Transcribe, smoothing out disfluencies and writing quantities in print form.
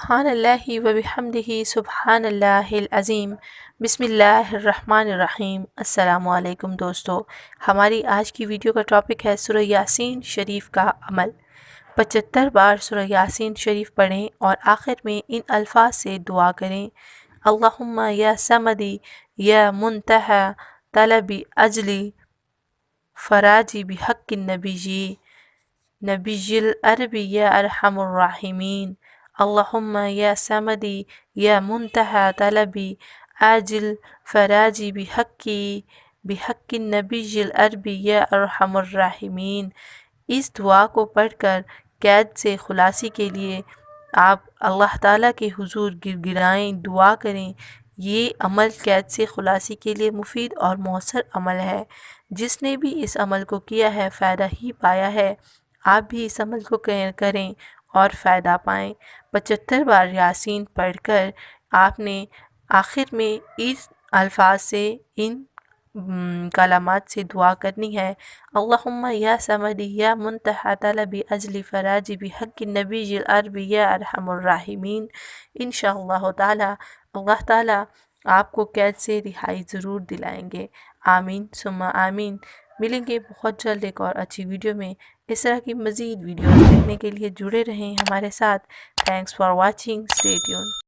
سبحان اللہ و بحمدہ سبحان اللہ العظیم۔ بسم اللہ الرحمن الرحیم۔ السلام علیکم دوستو، ہماری آج کی ویڈیو کا ٹاپک ہے سورہ یاسین شریف کا عمل۔ 75 بار سورہ یاسین شریف پڑھیں اور آخر میں ان الفاظ سے دعا کریں: اللہم یا سمدی یا منتہی طلبی اجلی فراجی بحق نبی العربی یا ارحم الراحمین۔ اللہم یا سمدی یا منتہی طلبی عاجل فراجی بحق النبی العربی یا ارحم الراحمین۔ اس دعا کو پڑھ کر قید سے خلاصی کے لیے آپ اللہ تعالیٰ کے حضور گر گرائیں، دعا کریں۔ یہ عمل قید سے خلاصی کے لیے مفید اور مؤثر عمل ہے۔ جس نے بھی اس عمل کو کیا ہے فائدہ ہی پایا ہے۔ آپ بھی اس عمل کو کریں اور فائدہ پائیں۔ 75 بار یاسین پڑھ کر آپ نے آخر میں اس الفاظ سے، ان کلمات سے دعا کرنی ہے: اللہم یا سمدی یا منتہی طلبی اجلی فراجی بحق النبی العربی یا ارحم الراحمین۔ انشاءاللہ تعالی اللہ تعالی آپ کو قید سے رہائی ضرور دلائیں گے۔ آمین ثم آمین۔ ملیں گے بہت جلد ایک اور اچھی ویڈیو میں۔ اس طرح کی مزید ویڈیوز دیکھنے کے لیے جڑے رہیں ہمارے ساتھ۔ Thanks for watching, stay tune.